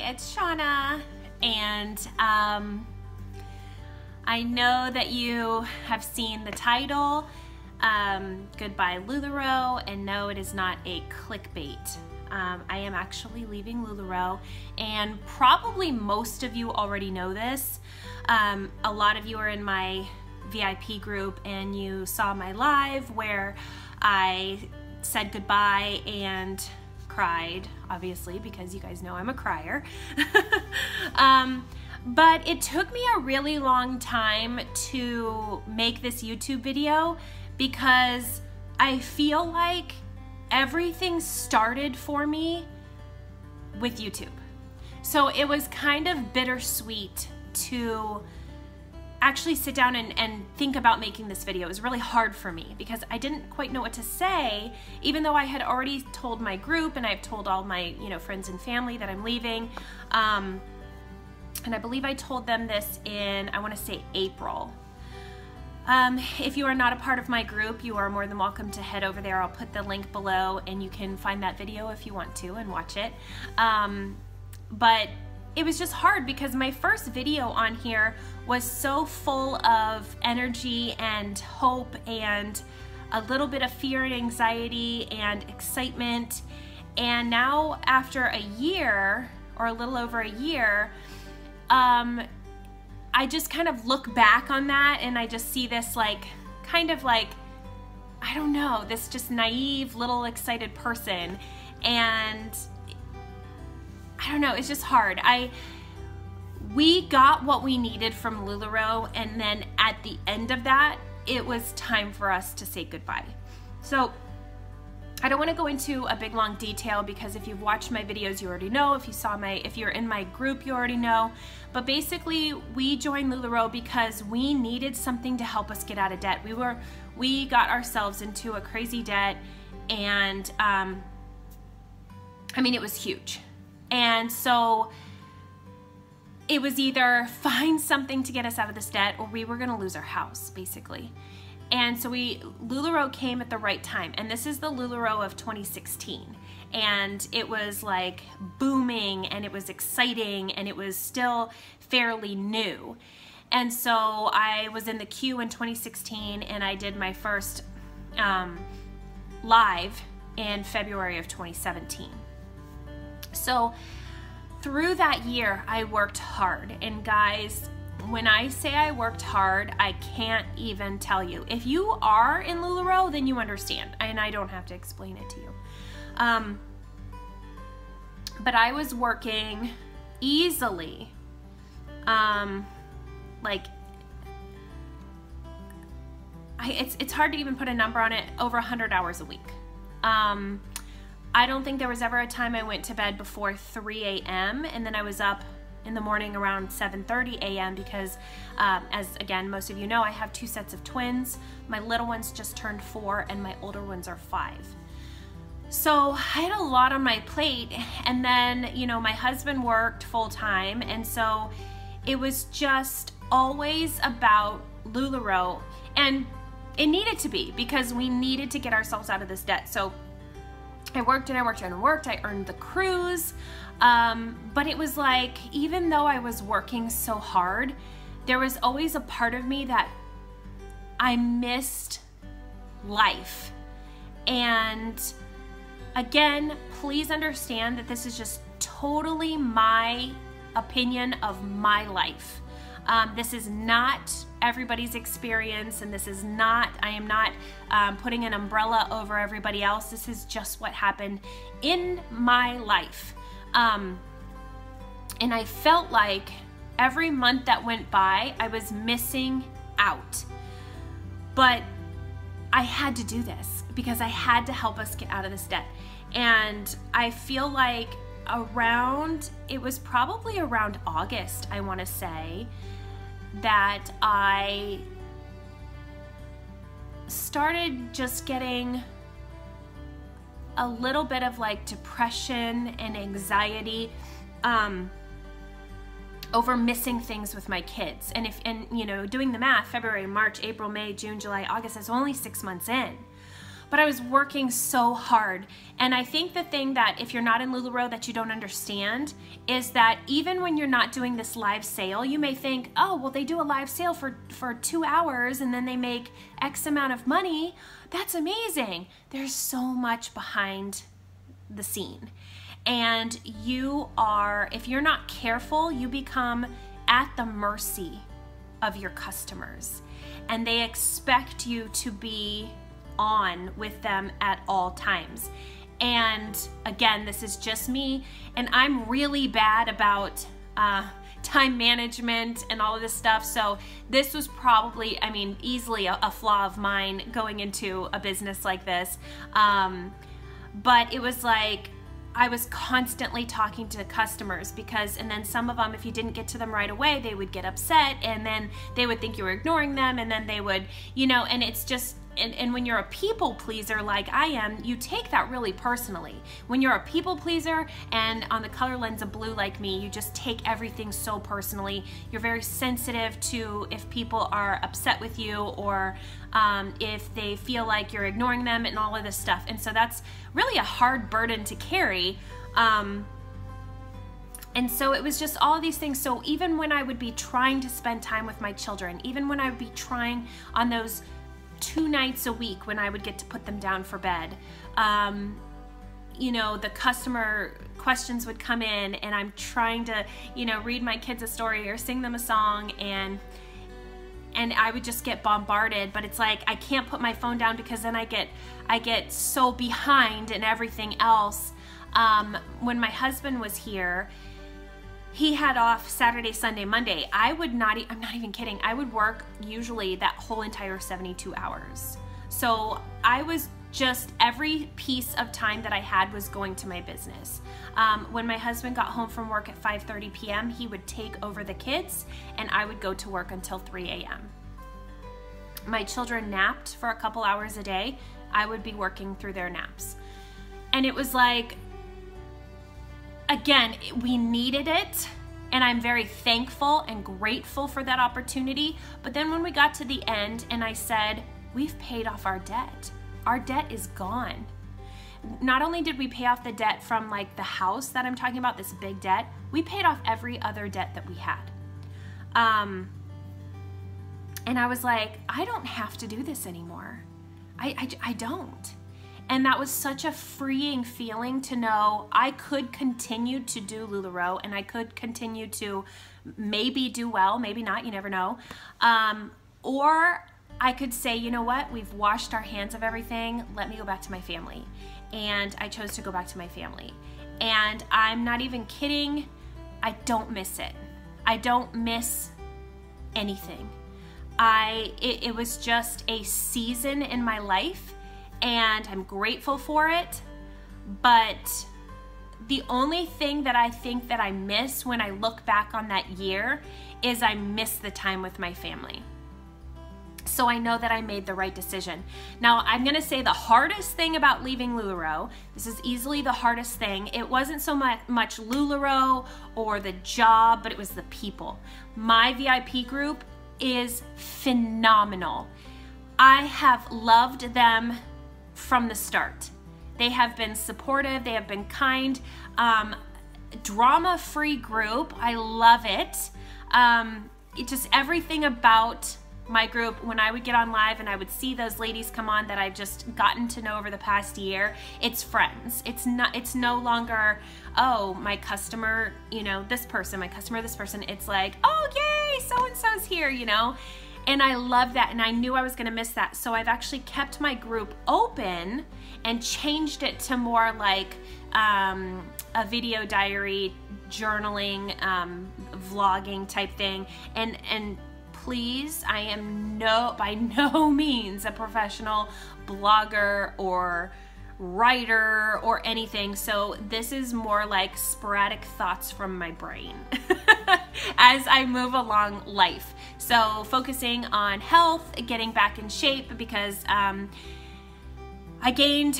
it's Shauna, and I know that you have seen the title, Goodbye Lularoe, and no, it is not a clickbait. I am actually leaving Lularoe, and probably most of you already know this. A lot of you are in my VIP group, and you saw my live where I said goodbye and cried, obviously, because you guys know I'm a crier. But it took me a really long time to make this YouTube video because I feel like everything started for me with YouTube. So it was kind of bittersweet to actually sit down and think about making this video. It was really hard for me because I didn't quite know what to say, even though I had already told my group and I've told all my friends and family that I'm leaving. And I believe I told them this in, I want to say, April. If you are not a part of my group, you are more than welcome to head over there. I'll put the link below and you can find that video if you want to and watch it. But it was just hard because my first video on here was so full of energy and hope and a little bit of fear and anxiety and excitement. And now after a year, or a little over a year, I just kind of look back on that and I just see this kind of I don't know, this just naive little excited person, and I don't know, it's just hard. We got what we needed from Lularoe, and then at the end of that, it was time for us to say goodbye. So I don't want to go into a big long detail because if you've watched my videos, you already know. If you're in my group, you already know. But basically, we joined Lularoe because we needed something to help us get out of debt. We got ourselves into a crazy debt, and I mean, it was huge. And so it was either find something to get us out of this debt or we were going to lose our house, basically. And so Lularoe came at the right time, and this is the Lularoe of 2016, and it was like booming, and it was exciting, and it was still fairly new. And so I was in the queue in 2016, and I did my first live in February of 2017. So through that year, I worked hard, and guys, when I say I worked hard, I can't even tell you. If you are in Lularoe, then you understand, and I don't have to explain it to you. But I was working easily, it's hard to even put a number on it, over 100 hours a week. I don't think there was ever a time I went to bed before 3 a.m. and then I was up in the morning around 7:30 a.m. because as again, most of you know, I have 2 sets of twins. My little ones just turned 4 and my older ones are 5. So I had a lot on my plate, and then my husband worked full-time, and so it was just always about Lularoe, and it needed to be because we needed to get ourselves out of this debt. So I worked and I worked and worked. I earned the cruise. But it was like, even though I was working so hard, there was always a part of me that I missed life. And again, please understand that this is just totally my opinion of my life. This is not everybody's experience, and this is not, I am not putting an umbrella over everybody else. This is just what happened in my life. And I felt like every month that went by, I was missing out. But I had to do this because I had to help us get out of this debt. And I feel like it was probably around August, I want to say, that I started just getting a little bit of depression and anxiety over missing things with my kids. And doing the math, February, March, April, May, June, July, August, that's only 6 months in. but I was working so hard. And I think the thing that if you're not in Lularoe that you don't understand is that even when you're not doing this live sale, you may think, oh, well, they do a live sale for 2 hours and then they make X amount of money. That's amazing. There's so much behind the scene. And if you're not careful, you become at the mercy of your customers. And they expect you to be on with them at all times. And again, this is just me, and I'm really bad about time management and all of this stuff. So this was probably, I mean, easily a flaw of mine going into a business like this. But it was like, I was constantly talking to customers and then some of them, if you didn't get to them right away, they would get upset, and then they would think you were ignoring them, and then they would, and it's just, and when you're a people pleaser like I am, you take that really personally. When you're a people pleaser and on the color lens of blue like me, you just take everything so personally. You're very sensitive to if people are upset with you, or if they feel like you're ignoring them and all of this stuff. And so that's really a hard burden to carry. And so it was just all of these things. So even when I would be trying to spend time with my children, even when I would be trying on those 2 nights a week when I would get to put them down for bed, the customer questions would come in, and I'm trying to, read my kids a story or sing them a song, and I would just get bombarded. But it's like, I can't put my phone down because then I get so behind in everything else. When my husband was here, he had off Saturday, Sunday, Monday. I'm not even kidding. I would work usually that whole entire 72 hours. So I was just, every piece of time that I had was going to my business. When my husband got home from work at 5:30 p.m., he would take over the kids, and I would go to work until 3 a.m. My children napped for a couple hours a day. I would be working through their naps. And it was like, again, we needed it, and I'm very thankful and grateful for that opportunity. But then when we got to the end and I said, we've paid off our debt. Our debt is gone. Not only did we pay off the debt from like the house that I'm talking about, this big debt, we paid off every other debt that we had. And I was like, I don't have to do this anymore. I don't. And that was such a freeing feeling to know I could continue to do Lularoe, and I could continue to maybe do well, maybe not, you never know. Or I could say, you know what, we've washed our hands of everything, let me go back to my family. And I chose to go back to my family. And I'm not even kidding, I don't miss it. I don't miss anything. It was just a season in my life, and I'm grateful for it. But the only thing that I think that I miss when I look back on that year is I miss the time with my family. So I know that I made the right decision. Now, I'm gonna say the hardest thing about leaving Lularoe, this is easily the hardest thing. It wasn't so much Lularoe or the job, but it was the people. My VIP group is phenomenal. I have loved them from the start. They have been supportive, they have been kind, drama-free group, I love it. Just everything about my group, when I would get on live and I would see those ladies come on that I've just gotten to know over the past year, it's friends. It's no longer, oh, my customer, this person, my customer, this person. It's like, oh, yay, so-and-so's here, And I love that, and I knew I was gonna miss that. So I've actually kept my group open and changed it to more like a video diary, journaling, vlogging type thing. And please, I am by no means a professional blogger or writer or anything. So this is more like sporadic thoughts from my brain as I move along life. So focusing on health, getting back in shape, because I gained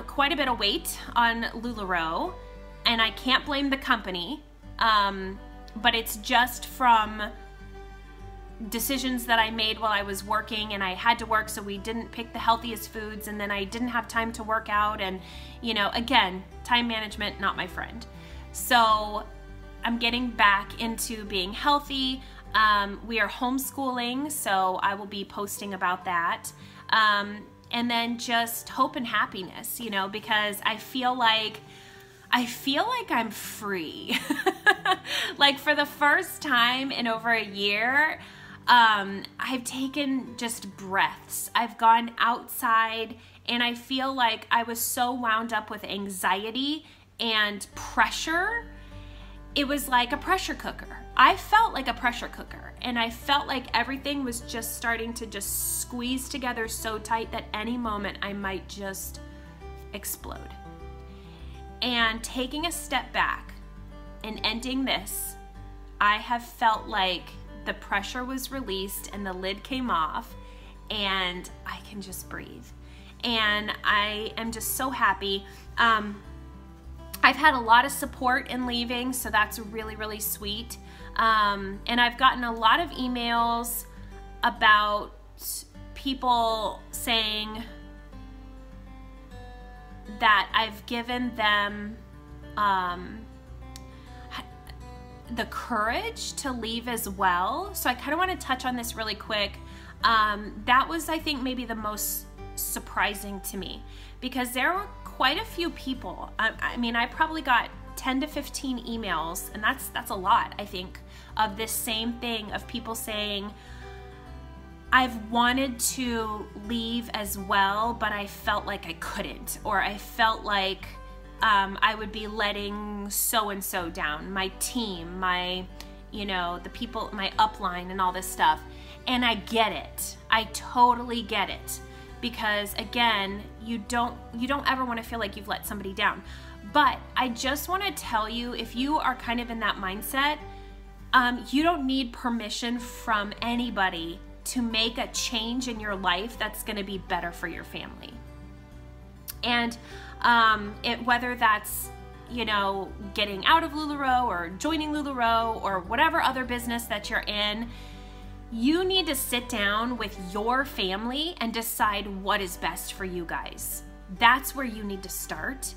quite a bit of weight on Lularoe, and I can't blame the company, but it's just from decisions that I made while I was working, and I had to work, so we didn't pick the healthiest foods, and then I didn't have time to work out, and you know, again, time management, not my friend. So I'm getting back into being healthy. We are homeschooling, so I will be posting about that. And then just hope and happiness, you know, because I feel like I'm free. Like for the first time in over a year, I've taken just breaths. I've gone outside, and I feel like I was so wound up with anxiety and pressure. It was like a pressure cooker. I felt like a pressure cooker, and I felt like everything was just starting to just squeeze together so tight that any moment I might just explode. And taking a step back and ending this, I have felt like the pressure was released and the lid came off, and I can just breathe. And I am just so happy. I've had a lot of support in leaving, so that's really, really sweet. And I've gotten a lot of emails about people saying that I've given them the courage to leave as well. So I kind of want to touch on this really quick. That was, I think, maybe the most surprising to me, because there were quite a few people. I mean, I probably got 10 to 15 emails, and that's a lot, I think, of this same thing, of people saying, I've wanted to leave as well, but I felt like I couldn't, or I felt like I would be letting so-and-so down, my team, my, you know, the people, my upline and all this stuff. And I get it. I totally get it. Because again, you don't ever want to feel like you've let somebody down. But I just want to tell you, if you are kind of in that mindset, you don't need permission from anybody to make a change in your life that's going to be better for your family. And whether that's, you know, getting out of Lularoe or joining Lularoe or whatever other business that you're in, you need to sit down with your family and decide what is best for you guys. That's where you need to start.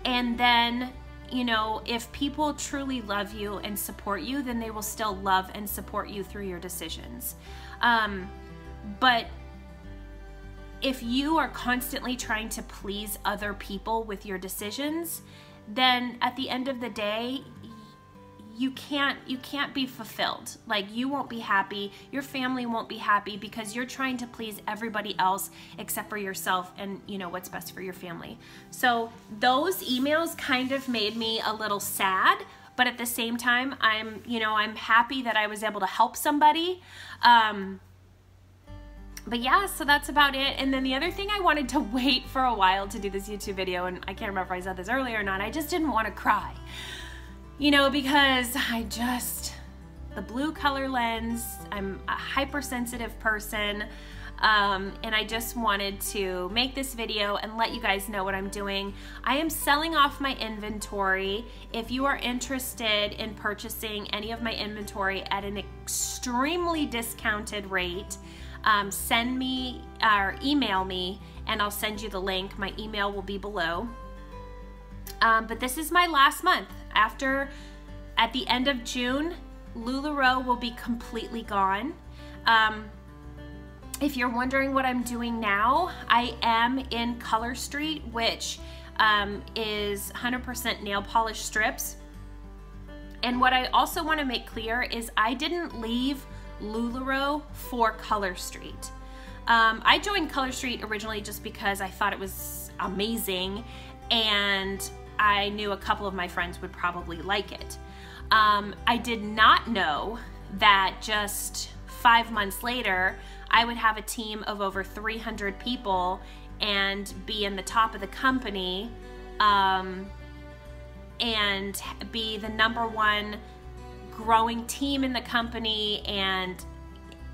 And then, you know, if people truly love you and support you, then they will still love and support you through your decisions. But if you are constantly trying to please other people with your decisions, then at the end of the day, you can't be fulfilled. Like, you won't be happy, your family won't be happy, because you're trying to please everybody else except for yourself and, you know, what's best for your family. So those emails kind of made me a little sad, but at the same time, I'm happy that I was able to help somebody. But yeah, so that's about it. And then the other thing, I wanted to wait for a while to do this YouTube video, and I can't remember if I said this earlier or not, I just didn't want to cry. You know, because the blue color lens, I'm a hypersensitive person, and I just wanted to make this video and let you guys know what I'm doing. I am selling off my inventory. If you are interested in purchasing any of my inventory at an extremely discounted rate, send me or email me and I'll send you the link. My email will be below. But this is my last month. At the end of June, Lularoe will be completely gone. If you're wondering what I'm doing now, I am in Color Street, which is 100% nail polish strips. And what I also want to make clear is I didn't leave Lularoe for Color Street. I joined Color Street originally just because I thought it was amazing, and I knew a couple of my friends would probably like it. I did not know that just 5 months later, I would have a team of over 300 people and be in the top of the company, and be the #1 growing team in the company. And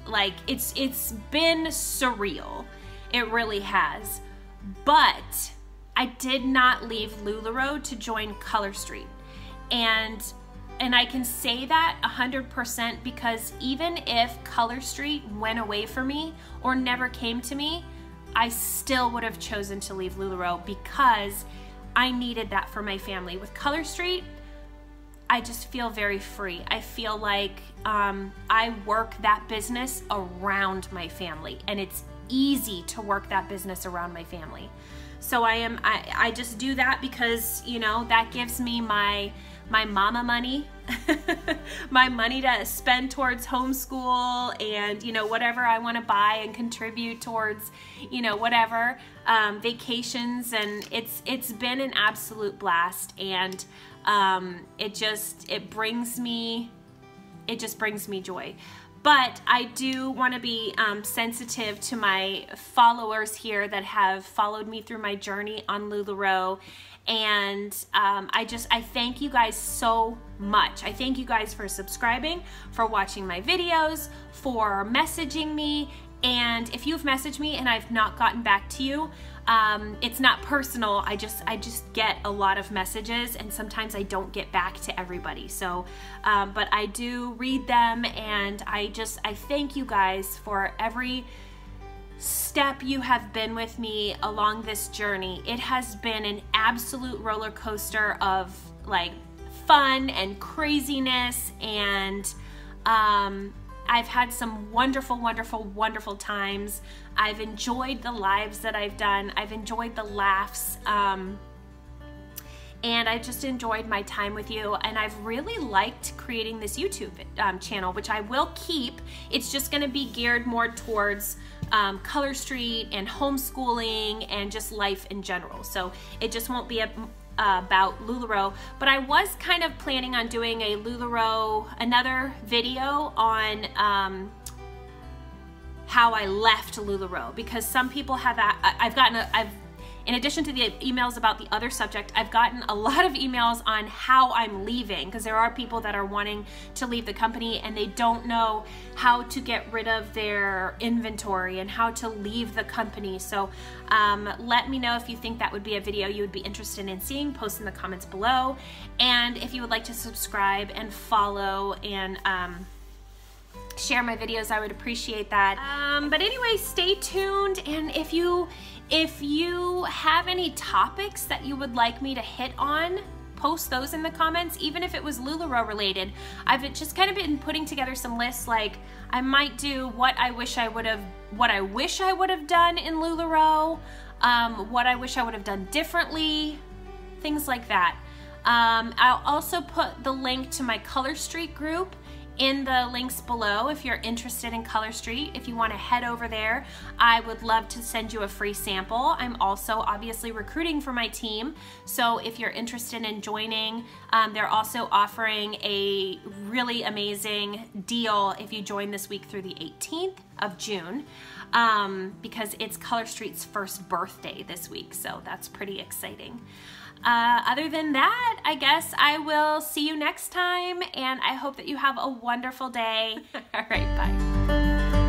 like, it's been surreal. It really has. But I did not leave Lularoe to join Color Street. And and I can say that 100% because even if Color Street went away from me or never came to me, I still would have chosen to leave Lularoe because I needed that for my family. With Color Street, I just feel very free. I feel like I work that business around my family, and it's easy to work that business around my family. So I just do that because, you know, that gives me my mama money, my money to spend towards homeschool and, you know, whatever I want to buy and contribute towards, you know, whatever, vacations. And it's been an absolute blast. And it just brings me joy. But I do want to be sensitive to my followers here that have followed me through my journey on Lularoe. And I thank you guys so much. I thank you guys for subscribing, for watching my videos, for messaging me. And if you've messaged me and I've not gotten back to you, it's not personal. I just get a lot of messages, and sometimes I don't get back to everybody. So, but I do read them, and I thank you guys for every step you have been with me along this journey. It has been an absolute roller coaster of like fun and craziness, and I've had some wonderful, wonderful, wonderful times. I've enjoyed the lives that I've done. I've enjoyed the laughs. And I've just enjoyed my time with you. And I've really liked creating this YouTube channel, which I will keep. It's just gonna be geared more towards Color Street and homeschooling and just life in general. So it just won't be about Lularoe, but I was kind of planning on doing another video on how I left Lularoe, because some people have, in addition to the emails about the other subject, I've gotten a lot of emails on how I'm leaving, because there are people that are wanting to leave the company and they don't know how to get rid of their inventory and how to leave the company. So let me know if you think that would be a video you would be interested in seeing. Post in the comments below. And if you would like to subscribe and follow and share my videos, I would appreciate that. But anyway, stay tuned, and if you have any topics that you would like me to hit on, post those in the comments, even if it was Lularoe related. I've just kind of been putting together some lists, like I might do what I wish I would have done in Lularoe, what I wish I would have done differently, things like that. I'll also put the link to my Color Street group in the links below if you're interested in Color Street. If you want to head over there, I would love to send you a free sample. I'm also obviously recruiting for my team, so if you're interested in joining, they're also offering a really amazing deal if you join this week through the 18th of June, because it's Color Street's first birthday this week, so that's pretty exciting. Other than that, I guess I will see you next time, and I hope that you have a wonderful day. All right, bye.